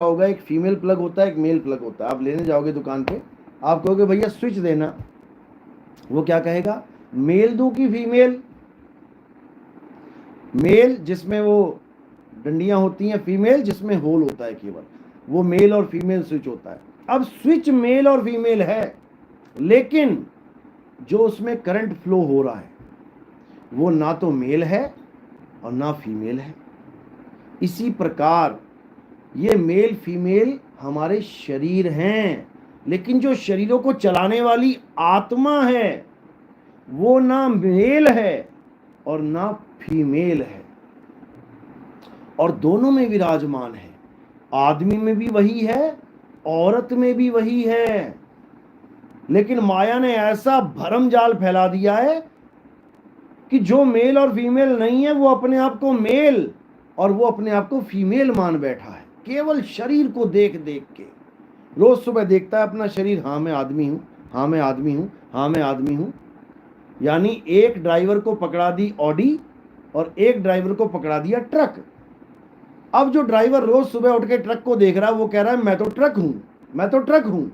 होगा, एक female plug होता है, एक मेल प्लग होता है। आप लेने जाओगे दुकान पे, आप कहोगे भैया स्विच देना, वो क्या कहेगा, मेल दूं कि फीमेल? मेल जिसमें वो डंडियां होती हैं, फीमेल जिसमें होल होता है केवल, वो मेल और फीमेल स्विच होता है। अब स्विच मेल और फीमेल है, लेकिन जो उसमें करंट फ्लो हो रहा है वो ना तो मेल है और ना फीमेल है। इसी प्रकार ये मेल फीमेल हमारे शरीर हैं, लेकिन जो शरीरों को चलाने वाली आत्मा है वो ना मेल है और ना फीमेल है, और दोनों में विराजमान है। आदमी में भी वही है, औरत में भी वही है, लेकिन माया ने ऐसा भरम जाल फैला दिया है कि जो मेल और फीमेल नहीं है वो अपने आप को मेल और वो अपने आप को फीमेल मान बैठा है, केवल शरीर को देख देख के। रोज सुबह देखता है अपना शरीर, हाँ मैं आदमी हूं, हाँ मैं आदमी हूं, हाँ मैं आदमी हूं। यानी एक ड्राइवर को पकड़ा दी ऑडी और एक ड्राइवर को पकड़ा दिया ट्रक। अब जो ड्राइवर रोज सुबह उठ के ट्रक को देख रहा है वो कह रहा है मैं तो ट्रक हूं, मैं तो ट्रक हूं,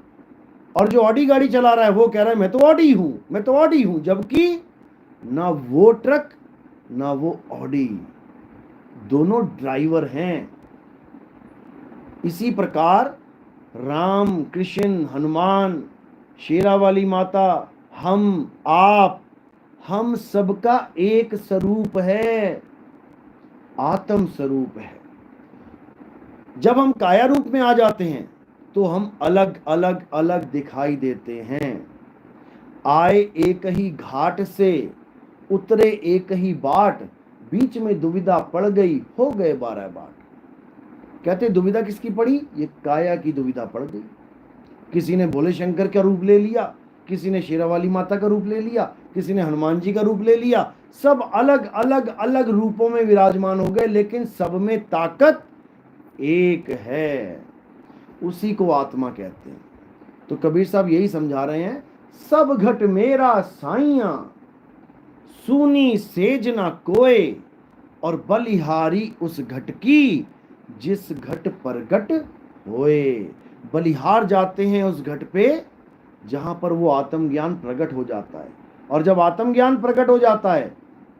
और जो ऑडी गाड़ी चला रहा है वो कह रहा है मैं तो ऑडी हूं, मैं तो ऑडी हूं, जबकि ना वो ट्रक ना वो ऑडी, दोनों ड्राइवर हैं। इसी प्रकार राम, कृष्ण, हनुमान, शेरावाली माता, हम सबका एक स्वरूप है, आत्म स्वरूप है। जब हम काया रूप में आ जाते हैं तो हम अलग अलग अलग दिखाई देते हैं। आए एक ही घाट से, उतरे एक ही बाट, बीच में दुविधा पड़ गई, हो गए 12 बाट। कहते दुविधा किसकी पड़ी? ये काया की दुविधा पड़ गई। किसी ने भोले शंकर का रूप ले लिया, किसी ने शेरावाली माता का रूप ले लिया, किसी ने हनुमान जी का रूप ले लिया, सब अलग अलग अलग रूपों में विराजमान हो गए, लेकिन सब में ताकत एक है, उसी को आत्मा कहते हैं। तो कबीर साहब यही समझा रहे हैं, सब घट मेरा साइया, सूनी सेज ना कोय, और बलिहारी उस घट की, जिस घट प्रगट होए। बलिहार जाते हैं उस घट पे जहां पर वो आत्मज्ञान प्रकट हो जाता है, और जब आत्मज्ञान प्रकट हो जाता है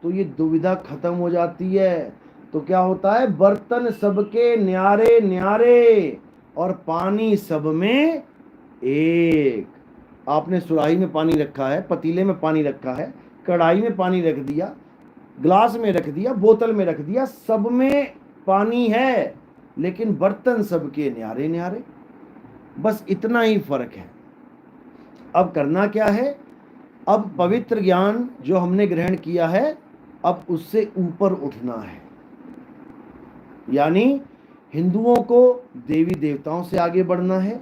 तो ये दुविधा खत्म हो जाती है। तो क्या होता है, बर्तन सबके न्यारे न्यारे और पानी सब में एक। आपने सुराही में पानी रखा है, पतीले में पानी रखा है, कढ़ाई में पानी रख दिया, ग्लास में रख दिया, बोतल में रख दिया, सब में पानी है, लेकिन बर्तन सबके न्यारे न्यारे। बस इतना ही फर्क है। अब करना क्या है, अब पवित्र ज्ञान जो हमने ग्रहण किया है, अब उससे ऊपर उठना है। यानी हिंदुओं को देवी देवताओं से आगे बढ़ना है,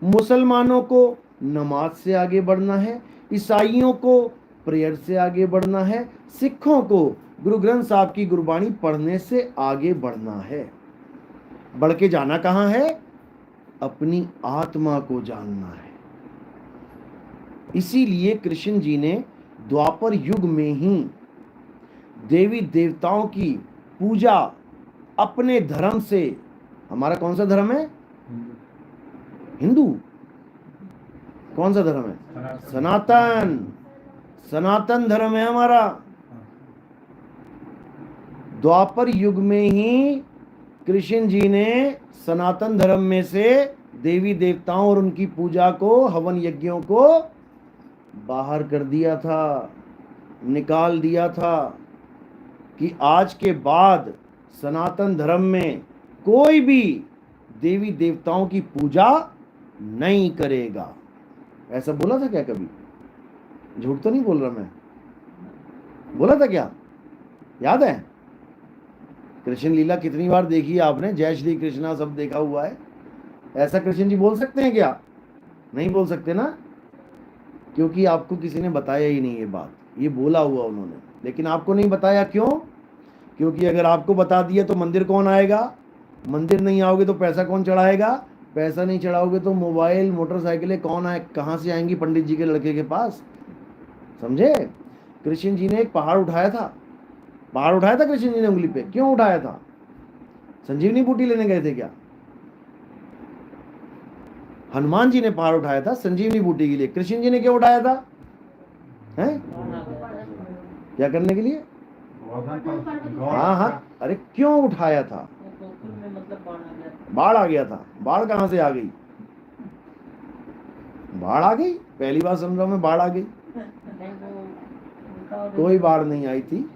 मुसलमानों को नमाज से आगे बढ़ना है, ईसाइयों को प्रेयर से आगे बढ़ना है, सिखों को गुरु ग्रंथ साहब की गुरबाणी पढ़ने से आगे बढ़ना है। बढ़ के जाना कहाँ है? अपनी आत्मा को जानना है। इसीलिए कृष्ण जी ने द्वापर युग में ही देवी देवताओं की पूजा अपने धर्म से, हमारा कौन सा धर्म है? हिंदू। कौन सा धर्म है? सनातन। सनातन धर्म है हमारा। द्वापर युग में ही कृष्ण जी ने सनातन धर्म में से देवी देवताओं और उनकी पूजा को, हवन यज्ञों को बाहर कर दिया था, निकाल दिया था, कि आज के बाद सनातन धर्म में कोई भी देवी देवताओं की पूजा नहीं करेगा। ऐसा बोला था क्या कभी? झूठ तो नहीं बोल रहा मैं, बोला था क्या? याद है? कृष्ण लीला कितनी बार देखी है आपने? जय श्री कृष्णा सब देखा हुआ है। ऐसा कृष्ण जी बोल सकते हैं क्या? नहीं बोल सकते ना, क्योंकि आपको किसी ने बताया ही नहीं ये बात। ये बोला हुआ उन्होंने, लेकिन आपको नहीं बताया। क्यों? क्योंकि अगर आपको बता दिया तो मंदिर कौन आएगा? मंदिर नहीं आओगे तो पैसा कौन चढ़ाएगा? पैसा नहीं चढ़ाओगे तो मोबाइल मोटरसाइकिलें कौन आए, कहाँ से आएंगी पंडित जी के लड़के के पास? समझे? कृष्ण जी ने एक पहाड़ उठाया था। पहाड़ उठाया था कृष्ण जी ने उंगली पे। क्यों उठाया था? संजीवनी बूटी लेने गए थे क्या? हनुमान जी ने पहाड़ उठाया था संजीवनी बूटी के लिए, कृष्ण जी ने क्यों उठाया था? हैं? क्या करने के लिए? हाँ हाँ, अरे क्यों उठाया था? बाढ़ आ गया था। बाढ़ कहां से आ गई? बाढ़ आ गई, पहली बार समझो में बाढ़ आ गई। कोई बाढ़ नहीं आई थी,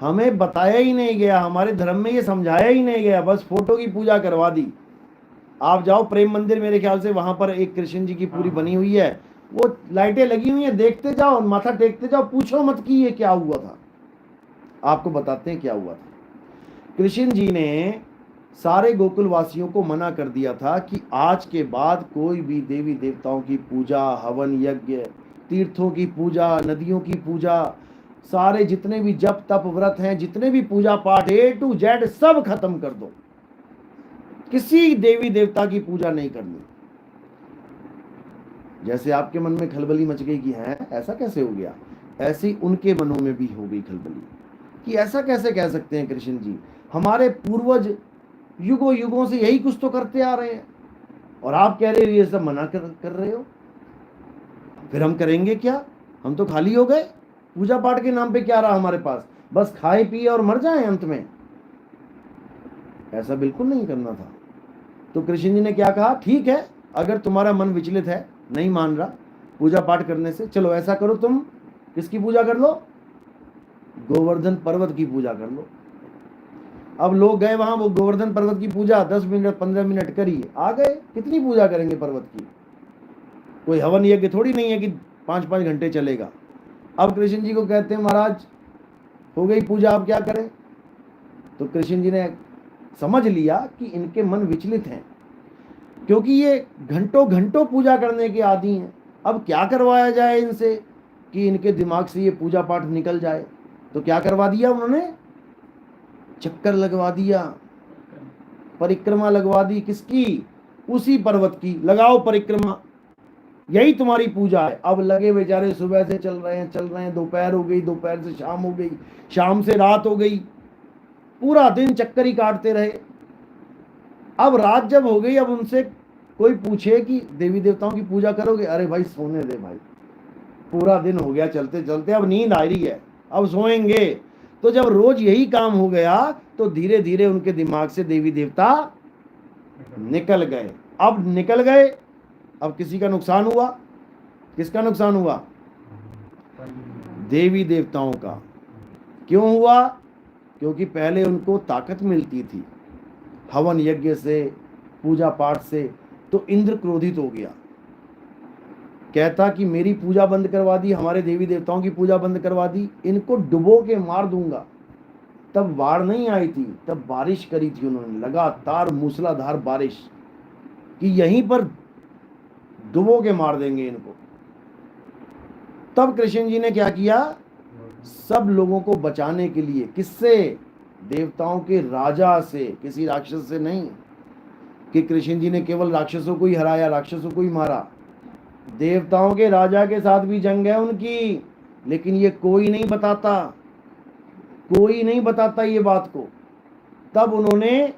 हमें बताया ही नहीं गया, हमारे धर्म में ये समझाया ही नहीं गया, बस फोटो की पूजा करवा दी। आप जाओ प्रेम मंदिर, मेरे ख्याल से वहां पर एक कृष्ण जी की पूरी बनी हुई है, वो लाइटें लगी हुई है, देखते जाओ, माथा टेकते जाओ, पूछो मत कि ये क्या हुआ था। आपको बताते हैं क्या हुआ था। कृष्ण जी ने सारे गोकुल वासियों को मना कर दिया था कि आज के बाद कोई भी देवी देवताओं की पूजा, हवन यज्ञ, तीर्थों की पूजा, नदियों की पूजा, सारे जितने भी जप तप व्रत हैं, जितने भी पूजा पाठ A to Z सब खत्म कर दो, किसी देवी देवता की पूजा नहीं करनी। जैसे आपके मन में खलबली मच गई कि है ऐसा कैसे हो गया, ऐसे ही उनके मनों में भी हो गई खलबली कि ऐसा कैसे कह सकते हैं कृष्ण जी, हमारे पूर्वज युगों युगों से यही कुछ तो करते आ रहे हैं और आप कह रहे हो ये सब मना कर रहे हो, फिर हम करेंगे क्या? हम तो खाली हो गए, पूजा पाठ के नाम पे क्या रहा हमारे पास? बस खाए पिए और मर जाए अंत में। ऐसा बिल्कुल नहीं करना था। तो कृष्ण जी ने क्या कहा, ठीक है अगर तुम्हारा मन विचलित है, नहीं मान रहा पूजा पाठ करने से, चलो ऐसा करो, तुम किसकी पूजा कर लो? गोवर्धन पर्वत की पूजा कर लो। अब लोग गए वहां, वो गोवर्धन पर्वत की पूजा 10 मिनट 15 मिनट करिए, आ गए। कितनी पूजा करेंगे पर्वत की? कोई हवन यज्ञ थोड़ी नहीं है कि 5-5 घंटे चलेगा। अब कृष्ण जी को कहते हैं महाराज हो गई पूजा, अब क्या करें? तो कृष्ण जी ने समझ लिया कि इनके मन विचलित हैं, क्योंकि ये घंटों घंटों पूजा करने के आदी हैं। अब क्या करवाया जाए इनसे कि इनके दिमाग से ये पूजा पाठ निकल जाए? तो क्या करवा दिया उन्होंने? चक्कर लगवा दिया, परिक्रमा लगवा दी। किसकी? उसी पर्वत की। लगाओ परिक्रमा, यही तुम्हारी पूजा है। अब लगे बेचारे, सुबह से चल रहे हैं, दोपहर हो गई, दोपहर से शाम हो गई, शाम से रात हो गई, पूरा दिन चक्कर ही काटते रहे। अब रात जब हो गई, अब उनसे कोई पूछे कि देवी देवताओं की पूजा करोगे? अरे भाई सोने दे भाई, पूरा दिन हो गया चलते चलते, अब नींद आ रही है, अब सोएंगे। तो जब रोज यही काम हो गया तो धीरे धीरे उनके दिमाग से देवी देवता निकल गए। अब निकल गए, अब किसी का नुकसान हुआ। किसका नुकसान हुआ? देवी देवताओं का। क्यों हुआ? क्योंकि पहले उनको ताकत मिलती थी हवन यज्ञ से, पूजा पाठ से, तो इंद्र क्रोधित हो गया, कहता कि मेरी पूजा बंद करवा दी, हमारे देवी देवताओं की पूजा बंद करवा दी, इनको डुबो के मार दूंगा। तब बाढ़ नहीं आई थी, तब बारिश करी थी उन्होंने, लगातार मूसलाधार बारिश, कि यहीं पर डुबो के मार देंगे इनको। तब कृष्ण जी ने क्या किया? सब लोगों को बचाने के लिए, किससे? देवताओं के राजा से, किसी राक्षस से नहीं कि कृष्ण जी ने केवल राक्षसों को ही हराया, राक्षसों को ही मारा। देवताओं के राजा के साथ भी जंग है उनकी, लेकिन ये कोई नहीं बताता, कोई नहीं बताता ये बात को। तब उन्होंने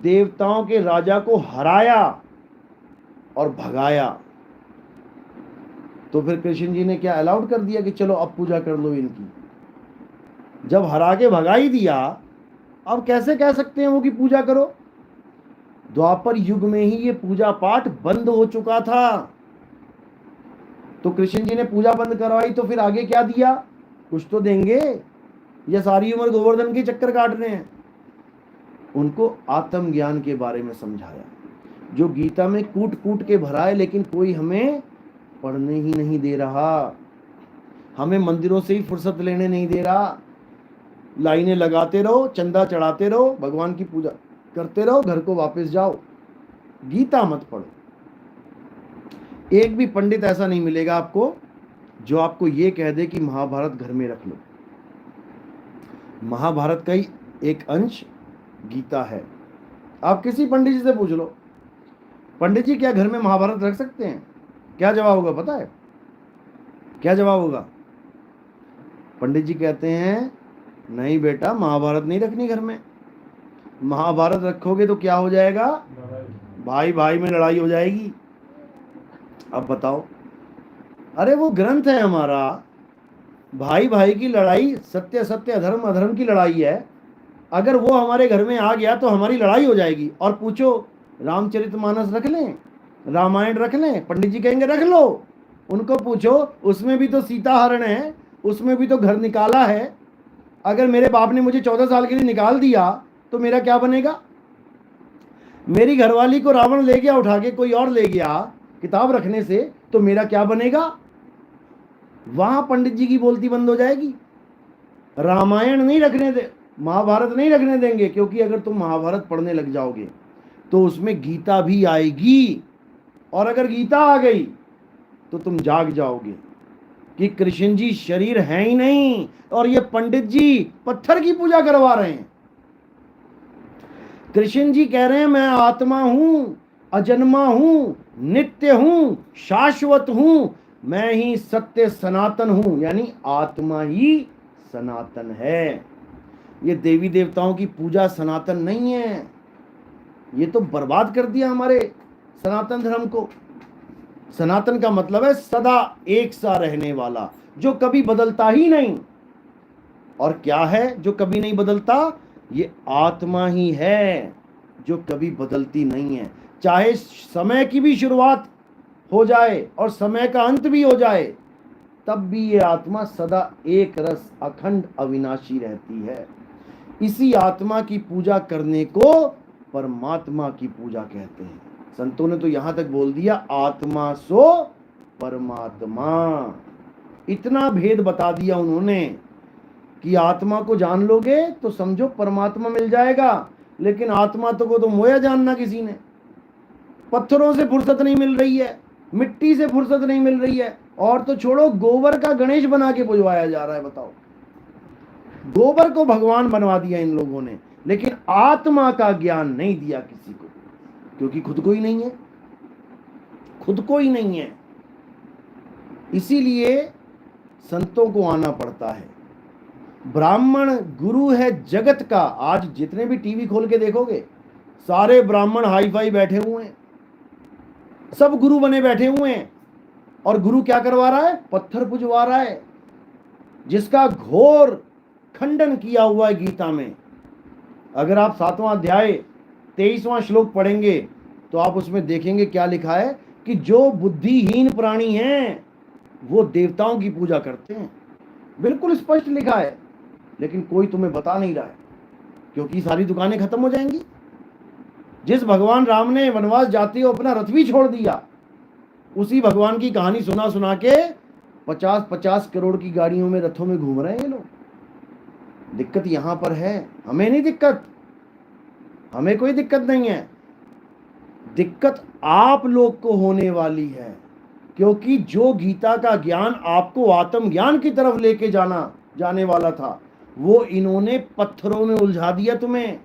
देवताओं के राजा को हराया और भगाया। तो फिर कृष्ण जी ने क्या अलाउड कर दिया कि चलो अब पूजा कर लो इनकी। जब हरा के भगा ही दिया, अब कैसे कह सकते हैं वो कि पूजा करो? द्वापर युग में ही ये पूजा पाठ बंद हो चुका था। तो कृष्ण जी ने पूजा बंद करवाई, तो फिर आगे क्या दिया? कुछ तो देंगे, या सारी उम्र गोवर्धन के चक्कर काट रहे हैं? उनको आत्मज्ञान के बारे में समझाया, जो गीता में कूट कूट के भरा है, लेकिन कोई हमें पढ़ने ही नहीं दे रहा, हमें मंदिरों से ही फुर्सत लेने नहीं दे रहा। लाइनें लगाते रहो, चंदा चढ़ाते रहो, भगवान की पूजा करते रहो, घर को वापस जाओ, गीता मत पढ़ो। एक भी पंडित ऐसा नहीं मिलेगा आपको जो आपको ये कह दे कि महाभारत घर में रख लो। महाभारत का ही एक अंश गीता है। आप किसी पंडित जी से पूछ लो, पंडित जी क्या घर में महाभारत रख सकते हैं? क्या जवाब होगा पता है? क्या जवाब होगा? पंडित जी कहते हैं नहीं बेटा, महाभारत नहीं रखनी घर में। महाभारत रखोगे तो क्या हो जाएगा? भाई भाई में लड़ाई हो जाएगी, अब बताओ, अरे वो ग्रंथ है हमारा, भाई भाई की लड़ाई, सत्य सत्य अधर्म अधर्म की लड़ाई है। अगर वो हमारे घर में आ गया तो हमारी लड़ाई हो जाएगी। और पूछो, रामचरितमानस रख लें, रामायण रख लें, पंडित जी कहेंगे रख लो। उनको पूछो, उसमें भी तो सीता हरण है, उसमें भी तो घर निकाला है। अगर मेरे बाप ने मुझे 14 साल के लिए निकाल दिया तो मेरा क्या बनेगा? मेरी घरवाली को रावण ले गया उठा के, कोई और ले गया किताब रखने से, तो मेरा क्या बनेगा? वहां पंडित जी की बोलती बंद हो जाएगी। रामायण नहीं रखने दे, महाभारत नहीं रखने देंगे, क्योंकि अगर तुम महाभारत पढ़ने लग जाओगे तो उसमें गीता भी आएगी। और अगर गीता आ गई तो तुम जाग जाओगे कि कृष्ण जी शरीर है ही नहीं, और ये पंडित जी पत्थर की पूजा करवा रहे हैं। कृष्ण जी कह रहे हैं मैं आत्मा हूं, अजन्मा हूं, नित्य हूं, शाश्वत हूं, मैं ही सत्य सनातन हूं, यानी आत्मा ही सनातन है। ये देवी देवताओं की पूजा सनातन नहीं है। ये तो बर्बाद कर दिया हमारे सनातन धर्म को। सनातन का मतलब है सदा एक सा रहने वाला, जो कभी बदलता ही नहीं। और क्या है जो कभी नहीं बदलता? ये आत्मा ही है जो कभी बदलती नहीं है। चाहे समय की भी शुरुआत हो जाए और समय का अंत भी हो जाए, तब भी ये आत्मा सदा एक रस अखंड अविनाशी रहती है। इसी आत्मा की पूजा करने को परमात्मा की पूजा कहते हैं। संतों ने तो यहां तक बोल दिया, आत्मा सो परमात्मा। इतना भेद बता दिया उन्होंने कि आत्मा को जान लोगे तो समझो परमात्मा मिल जाएगा। लेकिन आत्मा तो को तो मोया जानना किसी ने। पत्थरों से फुर्सत नहीं मिल रही है, मिट्टी से फुर्सत नहीं मिल रही है, और तो छोड़ो गोबर का गणेश बना के पुजवाया जा रहा है। बताओ, गोबर को भगवान बनवा दिया इन लोगों ने, लेकिन आत्मा का ज्ञान नहीं दिया किसी को, क्योंकि खुद को ही नहीं है, खुद को ही नहीं है। इसीलिए संतों को आना पड़ता है। ब्राह्मण गुरु है जगत का। आज जितने भी टीवी खोल के देखोगे, सारे ब्राह्मण हाई फाई बैठे हुए हैं, सब गुरु बने बैठे हुए हैं। और गुरु क्या करवा रहा है? पत्थर पुजवा रहा है, जिसका घोर खंडन किया हुआ है गीता में। अगर आप 7वां अध्याय 23वां श्लोक पढ़ेंगे तो आप उसमें देखेंगे क्या लिखा है कि जो बुद्धिहीन प्राणी हैं वो देवताओं की पूजा करते हैं। बिल्कुल स्पष्ट लिखा है, लेकिन कोई तुम्हें बता नहीं रहा है, क्योंकि सारी दुकानें खत्म हो जाएंगी। जिस भगवान राम ने वनवास जाते हुए अपना रथ भी छोड़ दिया, उसी भगवान की कहानी सुना सुना के 50-50 करोड़ की गाड़ियों में, रथों में घूम रहे हैं ये लोग। दिक्कत यहां पर है। हमें नहीं दिक्कत, हमें कोई दिक्कत नहीं है। दिक्कत आप लोग को होने वाली है, क्योंकि जो गीता का ज्ञान आपको आत्मज्ञान की तरफ लेके जाने वाला था, वो इन्होंने पत्थरों में उलझा दिया तुम्हें।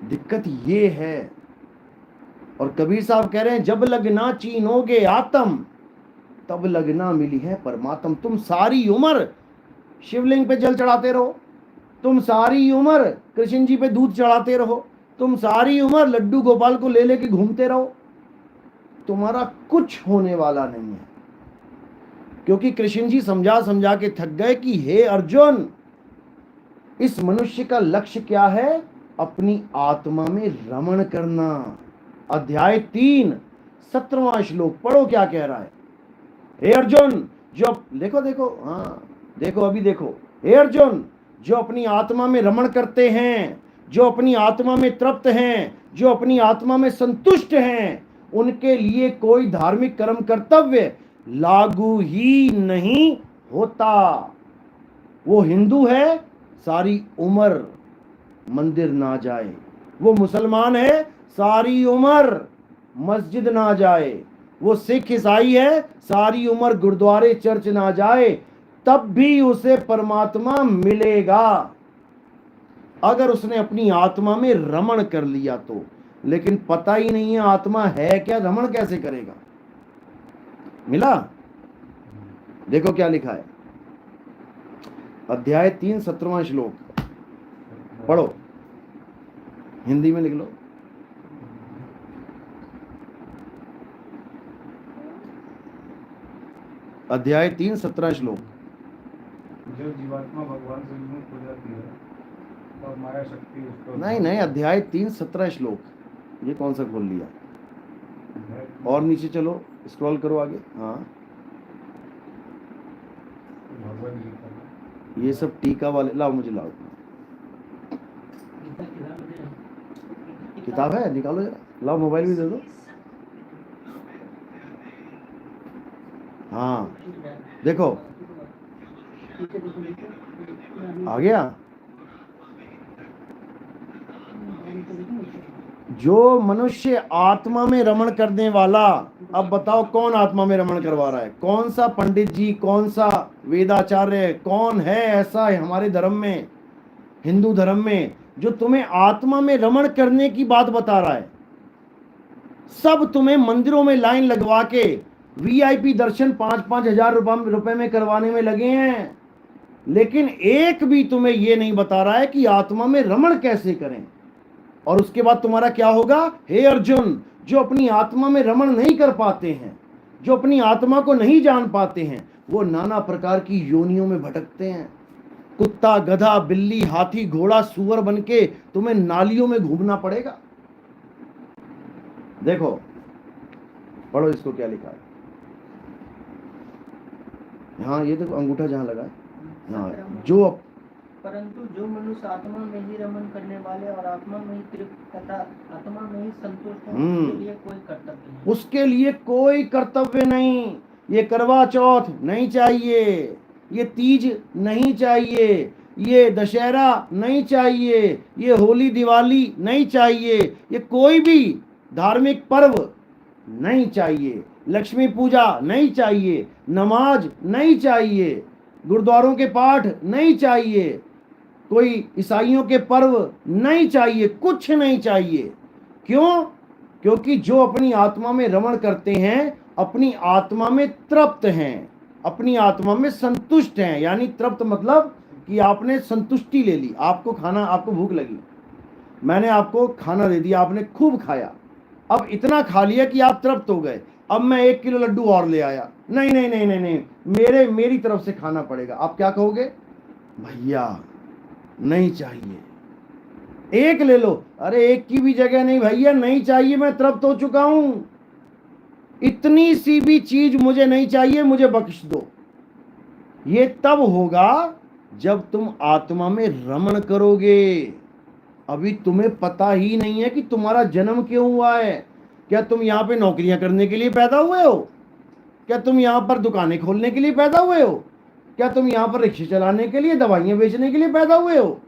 दिक्कत ये है। और कबीर साहब कह रहे हैं, जब लगना चीनोगे आत्म, तब लगना मिली है परमात्म। तुम सारी उम्र शिवलिंग पे जल चढ़ाते रहो, तुम सारी उम्र कृष्ण जी पे दूध चढ़ाते रहो, तुम सारी उम्र लड्डू गोपाल को ले लेके घूमते रहो, तुम्हारा कुछ होने वाला नहीं है। क्योंकि कृष्ण जी समझा समझा के थक गए कि हे अर्जुन, इस मनुष्य का लक्ष्य क्या है? अपनी आत्मा में रमण करना। अध्याय 3 17वां श्लोक पढ़ो क्या कह रहा है। हे अर्जुन, जो देखो देखो, हाँ देखो, अभी देखो। हे अर्जुन, जो अपनी आत्मा में रमण करते हैं, जो अपनी आत्मा में तृप्त हैं, जो अपनी आत्मा में संतुष्ट हैं, उनके लिए कोई धार्मिक कर्म कर्तव्य लागू ही नहीं होता। वो हिंदू है, सारी उम्र मंदिर ना जाए। वो मुसलमान है, सारी उम्र मस्जिद ना जाए। वो सिख ईसाई है, सारी उम्र गुरुद्वारे चर्च ना जाए, तब भी उसे परमात्मा मिलेगा, अगर उसने अपनी आत्मा में रमण कर लिया तो। लेकिन पता ही नहीं है आत्मा है क्या, रमण कैसे करेगा? मिला? देखो क्या लिखा है, अध्याय 3 17वां श्लोक पढ़ो, हिंदी में लिख लो। अध्याय 3 17 श्लोक। जो जीवात्मा भगवान से विमुख हो जाती है और माया शक्ति उसको नहीं, अध्याय 3 17 श्लोक, ये कौन सा खोल लिया? और नीचे चलो, स्क्रॉल करो आगे। हाँ, भगवान गीता में ये सब टीका वाले, लाओ मुझे लाओ, किताब है निकालो जरा, लाओ मोबाइल भी दे दो। हाँ देखो, आ गया। जो मनुष्य आत्मा में रमण करने वाला, अब बताओ कौन आत्मा में रमण करवा रहा है? कौन सा पंडित जी, कौन सा वेदाचार्य, कौन है ऐसा है हमारे धर्म में, हिंदू धर्म में, जो तुम्हें आत्मा में रमण करने की बात बता रहा है? सब तुम्हें मंदिरों में लाइन लगवा के वीआईपी दर्शन 5-5 हजार रुपए में करवाने में लगे हैं, लेकिन एक भी तुम्हें यह नहीं बता रहा है कि आत्मा में रमण कैसे करें। और उसके बाद तुम्हारा क्या होगा? हे अर्जुन, जो अपनी आत्मा में रमण नहीं कर पाते हैं, जो अपनी आत्मा को नहीं जान पाते हैं, वो नाना प्रकार की योनियों में भटकते हैं। कुत्ता, गधा, बिल्ली, हाथी, घोड़ा, सुअर बनके तुम्हें नालियों में घूमना पड़ेगा। देखो, पढ़ो इसको क्या लिखा है। हाँ ये देखो, अंगूठा जहां लगा है। हाँ, जो परंतु जो मनुष्य आत्मा में ही रमण करने वाले और आत्मा में ही तृप्त तथा आत्मा में ही संतुष्ट है, उसके लिए कोई कर्तव्य नहीं। उसके लिए कोई कर्तव्य नहीं। ये करवा चौथ नहीं चाहिए, ये तीज नहीं चाहिए, ये दशहरा नहीं चाहिए, ये होली दिवाली नहीं चाहिए, ये कोई भी धार्मिक पर्व नहीं चाहिए, लक्ष्मी पूजा नहीं चाहिए, नमाज नहीं चाहिए, गुरुद्वारों के पाठ नहीं चाहिए, कोई ईसाइयों के पर्व नहीं चाहिए, कुछ नहीं चाहिए। क्यों? क्योंकि जो अपनी आत्मा में रमण करते हैं, अपनी आत्मा में तृप्त हैं, अपनी आत्मा में संतुष्ट हैं। यानी तृप्त मतलब कि आपने संतुष्टि ले ली। आपको खाना, आपको भूख लगी, मैंने आपको खाना दे दिया, आपने खूब खाया, अब इतना खा लिया कि आप तृप्त हो गए। अब मैं 1 किलो लड्डू और ले आया, नहीं नहीं नहीं नहीं नहीं, मेरी तरफ से खाना पड़ेगा। आप क्या कहोगे? भैया नहीं चाहिए, एक ले लो। अरे एक की भी जगह नहीं भैया, नहीं चाहिए, मैं तृप्त हो चुका हूं, इतनी सी भी चीज मुझे नहीं चाहिए, मुझे बख्श दो। ये तब होगा जब तुम आत्मा में रमण करोगे। अभी तुम्हें पता ही नहीं है कि तुम्हारा जन्म क्यों हुआ है। क्या तुम यहाँ पे नौकरियां करने के लिए पैदा हुए हो? क्या तुम यहाँ पर दुकानें खोलने के लिए पैदा हुए हो? क्या तुम यहाँ पर रिक्शे चलाने के लिए, दवाइयां बेचने के लिए पैदा हुए हो?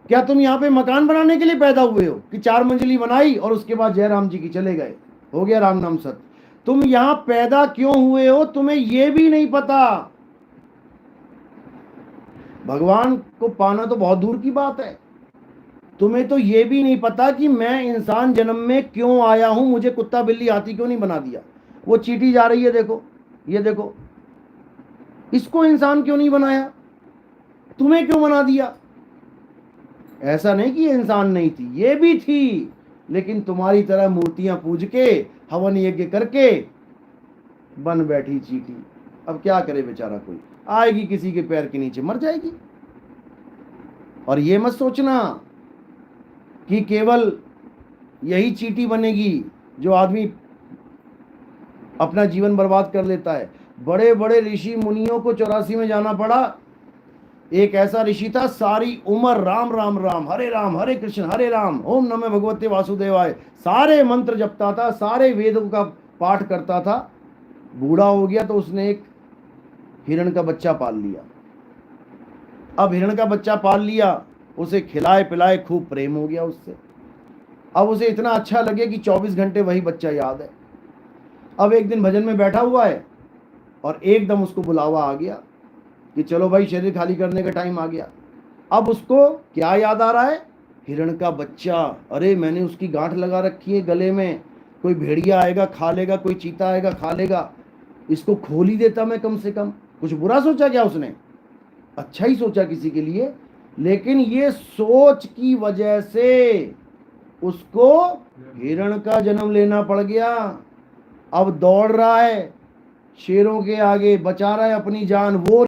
क्या तुम यहाँ पे मकान बनाने के लिए पैदा हुए हो कि 4 मंजिली बनाई और उसके बाद जय राम जी की चले गए, हो गया राम नाम सत्य? तुम यहाँ पैदा क्यों हुए हो तुम्हें ये भी नहीं पता। भगवान को पाना तो बहुत दूर की बात है, तुम्हें तो ये भी नहीं पता कि मैं इंसान जन्म में क्यों आया हूं, मुझे कुत्ता बिल्ली हाथी क्यों नहीं बना दिया। वो चींटी जा रही है, देखो, ये देखो, इसको इंसान क्यों नहीं बनाया, तुम्हें क्यों बना दिया? ऐसा नहीं कि ये इंसान नहीं थी, ये भी थी, लेकिन तुम्हारी तरह मूर्तियां पूज के, हवन यज्ञ करके बन बैठी चींटी। अब क्या करे बेचारा, कोई आएगी किसी के पैर के नीचे मर जाएगी। और ये मत सोचना कि केवल यही चींटी बनेगी जो आदमी अपना जीवन बर्बाद कर लेता है। बड़े बड़े ऋषि मुनियों को 84 में जाना पड़ा। एक ऐसा ऋषि था, सारी उम्र राम राम राम, हरे कृष्ण हरे राम, ओम नमः भगवते वासुदेवाय, सारे मंत्र जपता था, सारे वेदों का पाठ करता था। बूढ़ा हो गया तो उसने एक हिरण का बच्चा पाल लिया। अब हिरण का बच्चा पाल लिया, उसे खिलाए पिलाए खूब प्रेम हो गया उससे। अब उसे इतना अच्छा लगे कि 24 घंटे वही बच्चा याद है। अब एक दिन भजन में बैठा हुआ है और एकदम उसको बुलावा आ गया कि चलो भाई शरीर खाली करने का टाइम आ गया। अब उसको क्या याद आ रहा है? हिरण का बच्चा। अरे मैंने उसकी गांठ लगा रखी है गले में, कोई भेड़िया आएगा खा लेगा, कोई चीता आएगा खा लेगा, इसको खोल ही देता मैं कम से कम। कुछ बुरा सोचा क्या उसने? अच्छा ही सोचा किसी के लिए, लेकिन ये सोच की वजह से उसको हिरण का जन्म लेना पड़ गया। अब दौड़ रहा है, शेरों के आगे बचा रहा है अपनी जान, वो